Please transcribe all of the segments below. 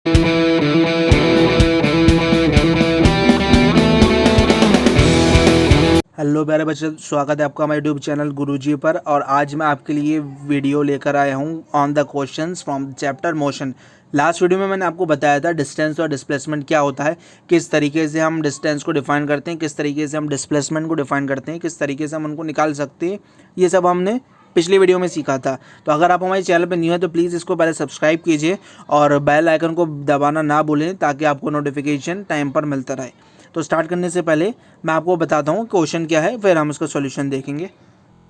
Hello प्यारे बच्चों, स्वागत है आपका हमारे यूट्यूब चैनल गुरुजी पर। और आज मैं आपके लिए वीडियो लेकर आया हूं on the questions from chapter motion. Last video में मैंने आपको बताया था डिस्टेंस और डिस्प्लेसमेंट क्या होता है, किस तरीके से हम डिस्टेंस को डिफाइन करते हैं, किस तरीके से हम डिस्प्लेसमेंट को डिफाइन करते हैं, किस तरीके से हम उनको निकाल सकते हैं। ये सब हमने पिछली वीडियो में सीखा था। तो अगर आप हमारे चैनल पर न्यू है तो प्लीज़ इसको पहले सब्सक्राइब कीजिए और बेल आइकन को दबाना ना भूलें ताकि आपको नोटिफिकेशन टाइम पर मिलता रहे। तो स्टार्ट करने से पहले मैं आपको बताता हूँ क्वेश्चन क्या है, फिर हम उसका सॉल्यूशन देखेंगे।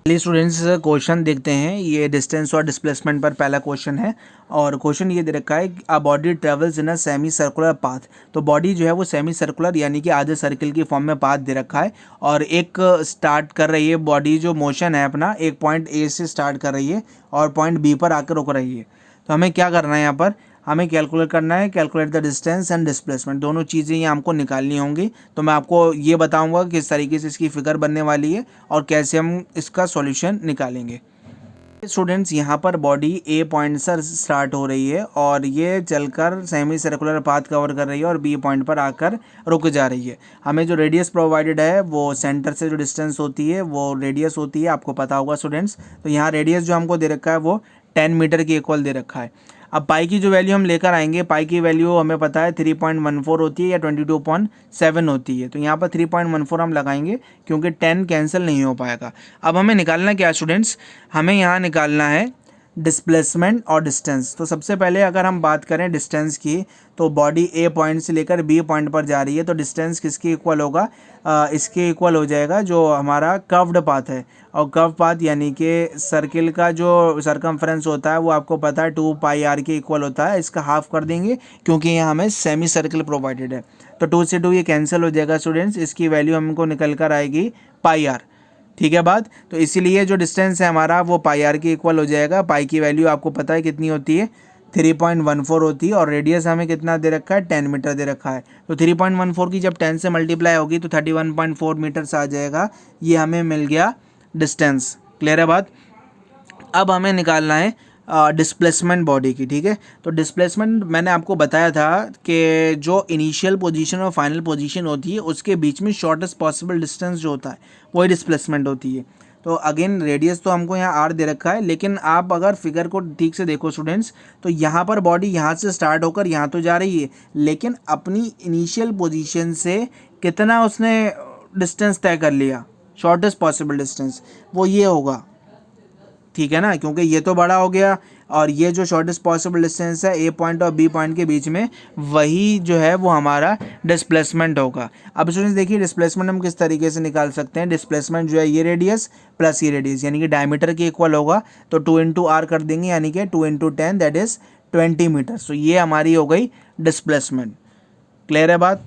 चलिए स्टूडेंट्स, क्वेश्चन देखते हैं। ये डिस्टेंस और डिस्प्लेसमेंट पर पहला क्वेश्चन है और क्वेश्चन ये दे रखा है, अ body travels in a semi circular path. तो बॉडी जो है वो सेमी सर्कुलर यानी कि आधे सर्किल की फॉर्म में पाथ दे रखा है और एक स्टार्ट कर रही है बॉडी, जो मोशन है अपना, एक पॉइंट ए से स्टार्ट कर रही है और पॉइंट बी पर आकर रुक रही है। तो हमें क्या करना है, यहाँ पर हमें कैलकुलेट करना है, calculate the distance and displacement. दोनों चीज़ें ये हमको निकालनी होंगी। तो मैं आपको ये बताऊंगा किस तरीके से इसकी फिगर बनने वाली है और कैसे हम इसका सॉल्यूशन निकालेंगे। स्टूडेंट्स, यहाँ पर बॉडी ए पॉइंट से स्टार्ट हो रही है और ये चलकर सेमी सर्कुलर पाथ कवर कर रही है और बी पॉइंट पर आकर रुक जा रही है। हमें जो रेडियस प्रोवाइडेड है वो सेंटर से जो डिस्टेंस होती है वो रेडियस होती है, आपको पता होगा स्टूडेंट्स। तो यहाँ रेडियस जो हमको दे रखा है वो 10 मीटर की इक्वल दे रखा है। अब पाई की जो वैल्यू हम लेकर आएंगे, पाई की वैल्यू हमें पता है 3.14 होती है या 22.7 होती है। तो यहाँ पर 3.14 हम लगाएंगे क्योंकि 10 कैंसिल नहीं हो पाएगा। अब हमें निकालना क्या स्टूडेंट्स, हमें यहाँ निकालना है डिस्प्लेसमेंट और डिस्टेंस। तो सबसे पहले अगर हम बात करें डिस्टेंस की, तो बॉडी ए पॉइंट से लेकर बी पॉइंट पर जा रही है, तो डिस्टेंस किसके इक्वल होगा, इसके इक्वल हो जाएगा जो हमारा कर्व्ड पाथ है। और कर्व पाथ यानी कि सर्किल का जो सरकमफ्रेंस होता है वो आपको पता है 2πr के इक्वल होता है। इसका हाफ कर देंगे क्योंकि यहाँ हमें सेमी सर्किल प्रोवाइडेड है। तो 2 से 2 ये कैंसिल हो जाएगा स्टूडेंट्स, इसकी वैल्यू हमको निकल कर आएगी πr। ठीक है बात। तो इसीलिए जो डिस्टेंस है हमारा वो πr के इक्वल हो जाएगा। पाई की वैल्यू आपको पता है कितनी होती है, 3.14 होती है और रेडियस हमें कितना दे रखा है, 10 मीटर दे रखा है। तो 3.14 की जब 10 से मल्टीप्लाई होगी तो 31.4 मीटर्स आ जाएगा। ये हमें मिल गया डिस्टेंस। क्लियर है बात। अब हमें निकालना है डिस्प्लेसमेंट बॉडी की। ठीक है, तो डिस्प्लेसमेंट मैंने आपको बताया था कि जो इनिशियल पोजीशन और फाइनल पोजीशन होती है उसके बीच में शॉर्टेस्ट पॉसिबल डिस्टेंस जो होता है वही डिस्प्लेसमेंट होती है। तो अगेन रेडियस तो हमको यहाँ आर दे रखा है, लेकिन आप अगर फिगर को ठीक से देखो स्टूडेंट्स, तो यहाँ पर बॉडी यहाँ से स्टार्ट होकर यहाँ तो जा रही है, लेकिन अपनी इनिशियल पोजीशन से कितना उसने डिस्टेंस तय कर लिया, शॉर्टेस्ट पॉसिबल डिस्टेंस, वो ये होगा। ठीक है ना, क्योंकि ये तो बड़ा हो गया और ये जो शॉर्टेस्ट पॉसिबल डिस्टेंस है ए पॉइंट और बी पॉइंट के बीच में, वही जो है वो हमारा डिस्प्लेसमेंट होगा। अब स्टूडेंट्स देखिए, डिस्प्लेसमेंट हम किस तरीके से निकाल सकते हैं। डिस्प्लेसमेंट जो है ये रेडियस प्लस ये रेडियस यानी कि डायमीटर के इक्वल होगा। तो 2 इंटू आर कर देंगे यानी कि 2 इंटू 10 दैट इज 20 मीटर। तो ये हमारी हो गई डिस्प्लेसमेंट। क्लियर है बात।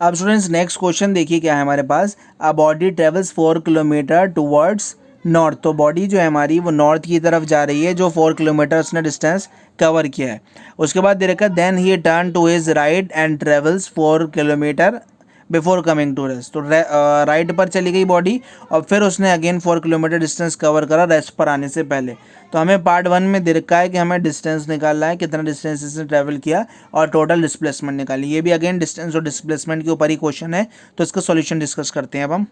अब स्टूडेंट्स नेक्स्ट क्वेश्चन देखिए क्या है हमारे पास, a body travels 4 kilometre towards north. तो बॉडी जो है हमारी वो नॉर्थ की तरफ जा रही है, जो 4 किलोमीटर उसने डिस्टेंस कवर किया है। उसके बाद दे रखा है then he turn to his right and travels 4 kilometre before coming to rest. तो राइट पर चली गई बॉडी और फिर उसने अगेन 4 किलोमीटर डिस्टेंस कवर करा रेस्ट पर आने से पहले। तो हमें पार्ट 1 में दे रखा है कि हमें डिस्टेंस निकालना है, कितना डिस्टेंस इसने ट्रैवल किया और टोटल डिस्प्लेसमेंट निकाली। ये भी अगेन डिस्टेंस और डिस्प्लेसमेंट के ऊपर ही क्वेश्चन है, तो इसका सॉल्यूशन डिस्कस करते हैं अब हम।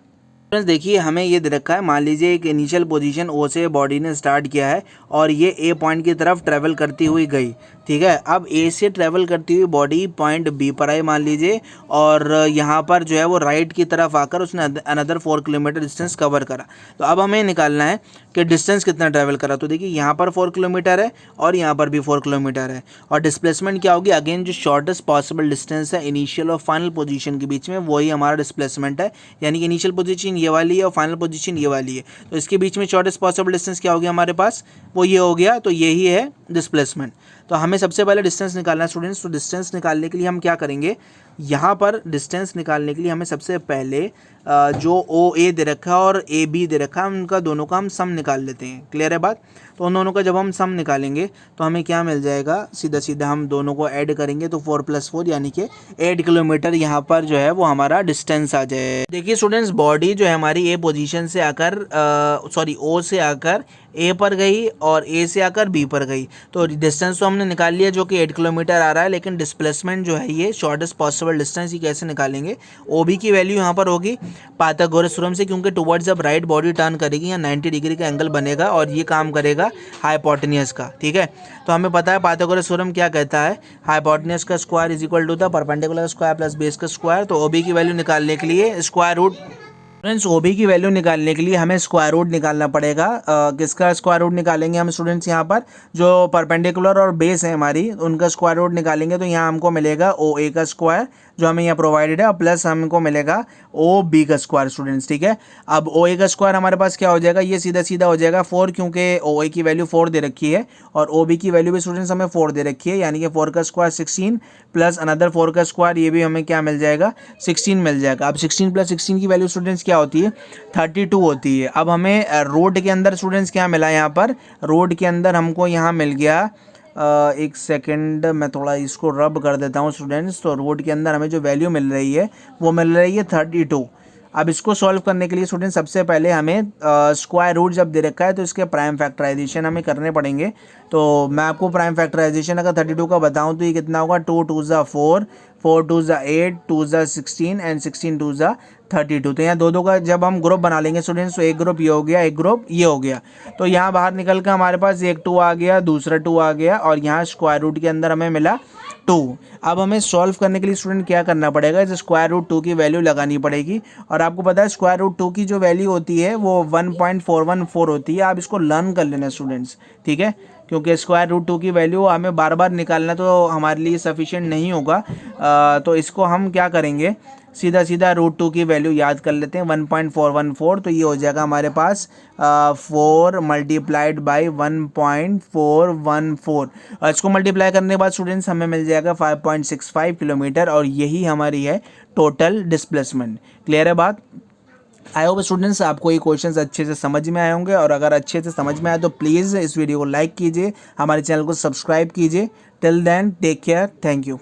फ्रेंड्स देखिए, हमें ये दे रखा है, मान लीजिए एक इनिशियल पोजीशन ओ से बॉडी ने स्टार्ट किया है और ये ए पॉइंट की तरफ ट्रैवल करती हुई गई। ठीक है, अब ए से ट्रैवल करती हुई बॉडी पॉइंट बी पर आई मान लीजिए, और यहाँ पर जो है वो राइट की तरफ आकर उसने अनदर 4 किलोमीटर डिस्टेंस कवर करा। तो अब हमें निकालना है कि डिस्टेंस कितना ट्रैवल करा। तो देखिए यहाँ पर 4 किलोमीटर है और यहाँ पर भी 4 किलोमीटर है, और डिस्प्लेसमेंट क्या होगी, अगेन जो शॉर्टेस्ट पॉसिबल डिस्टेंस है इनिशियल और फाइनल पोजीशन के बीच में, वही हमारा डिस्प्लेसमेंट है। यानी कि इनिशियल पोजीशन ये वाली है और फाइनल पोजीशन ये वाली है, तो इसके बीच में शॉर्टेस्ट पॉसिबल डिस्टेंस क्या हो गया हमारे पास, वो ये हो गया। तो यही है डिस्प्लेसमेंट। तो हमें सबसे पहले डिस्टेंस निकालना है स्टूडेंट्स। तो डिस्टेंस निकालने के लिए हम क्या करेंगे, यहाँ पर डिस्टेंस निकालने के लिए हमें सबसे पहले जो ओ ए दे रखा है और ए बी दे रखा है उनका दोनों का हम सम निकाल लेते हैं। क्लियर है बात? तो उन दोनों का जब हम सम निकालेंगे तो हमें क्या मिल जाएगा, सीधा सीधा हम दोनों को ऐड करेंगे तो 4 + 4 यानी कि 8 किलोमीटर यहाँ पर जो है वो हमारा डिस्टेंस आ जाए। देखिए स्टूडेंट्स, बॉडी जो है हमारी ए पोजीशन से आकर ओ से आकर ए पर गई और ए से आकर बी पर गई, तो डिस्टेंस तो हमने निकाल लिया जो कि 8 किलोमीटर आ रहा है, लेकिन डिस्प्लेसमेंट जो है ये शॉर्टेस्ट पॉसिबल डिस्टेंस, ये कैसे निकालेंगे? ओ बी की वैल्यू यहाँ पर होगी पाइथागोरस थ्योरम से, क्योंकि टुवर्ड्स जब राइट बॉडी टर्न करेगी या 90 डिग्री का एंगल बनेगा और ये काम करेगा हाइपोटेन्यूस का। ठीक है, तो हमें पता है पाइथागोरस थ्योरम क्या कहता है, हाइपोटेन्यूस का square is equal to the perpendicular square plus base का स्क्वायर। तो ओ बी की वैल्यू निकालने के लिए square root, friends O B की वैल्यू निकालने के लिए हमें स्क्वायर रूट निकालना पड़ेगा। किसका स्क्वायर रूट निकालेंगे हम स्टूडेंट्स? यहाँ पर जो परपेंडिकुलर और बेस है हमारी उनका स्क्वायर रूट निकालेंगे तो यहाँ हमको मिलेगा ओ ए का स्क्वायर जो हमें यहाँ प्रोवाइडेड है, और प्लस हमको मिलेगा ओ बी का स्क्वायर स्टूडेंट्स। ठीक है, अब ओ ए का स्क्वायर हमारे पास क्या हो जाएगा, ये सीधा सीधा हो जाएगा 4, क्योंकि ओ ए की वैल्यू 4 दे रखी है और ओ बी की वैल्यू भी स्टूडेंट्स हमें 4 दे रखी है, यानी कि 4 का स्क्वायर 16 प्लस अनदर 4 का स्क्वायर, ये भी हमें क्या मिल जाएगा, 16 मिल जाएगा। अब 16 + 16 की वैल्यू स्टूडेंट्स क्या होती है, 32 होती है। अब हमें रोड के अंदर स्टूडेंट्स क्या मिला, यहाँ पर रोड के अंदर हमको यहाँ मिल गया, एक सेकंड मैं थोड़ा इसको रब कर देता हूँ स्टूडेंट्स। तो रोड के अंदर हमें जो वैल्यू मिल रही है वो मिल रही है 32। अब इसको सॉल्व करने के लिए स्टूडेंट सबसे पहले हमें स्क्वायर रूट जब दे रखा है तो इसके प्राइम फैक्टराइजेशन हमें करने पड़ेंगे। तो मैं आपको प्राइम फैक्टराइजेशन अगर 32 का बताऊं तो ये कितना होगा, 2 × 2 = 4, 4 × 2 = 8, 2 × 16 एंड 16 × 2 = 32। तो यहाँ दो का जब हम ग्रुप बना लेंगे स्टूडेंट्स, तो एक ग्रुप ये हो गया, एक ग्रुप ये हो गया। तो यहाँ बाहर निकल कर हमारे पास एक 2 आ गया, दूसरा 2 आ गया और यहाँ स्क्वायर रूट के अंदर हमें मिला 2। अब हमें सॉल्व करने के लिए स्टूडेंट क्या करना पड़ेगा, इस स्क्वायर रूट 2 की वैल्यू लगानी पड़ेगी। और आपको पता है स्क्वायर रूट 2 की जो वैल्यू होती है वो 1.414 होती है। आप इसको लर्न कर लेना स्टूडेंट्स, ठीक है, क्योंकि स्क्वायर रूट 2 की वैल्यू हमें बार बार निकालना तो हमारे लिए सफिशिएंट नहीं होगा। तो इसको हम क्या करेंगे, सीधा सीधा रूट 2 की वैल्यू याद कर लेते हैं, 1.414। तो ये हो जाएगा हमारे पास 4 × 1.414। इसको मल्टीप्लाई करने के बाद स्टूडेंट्स हमें मिल जाएगा 5.65 किलोमीटर, और यही हमारी है टोटल डिस्प्लेसमेंट। क्लियर है बात? आई होप स्टूडेंट्स आपको ये क्वेश्चंस अच्छे से समझ में आए होंगे, और अगर अच्छे से समझ में आए तो प्लीज़ इस वीडियो को लाइक कीजिए, हमारे चैनल को सब्सक्राइब कीजिए। Till then take care, thank you.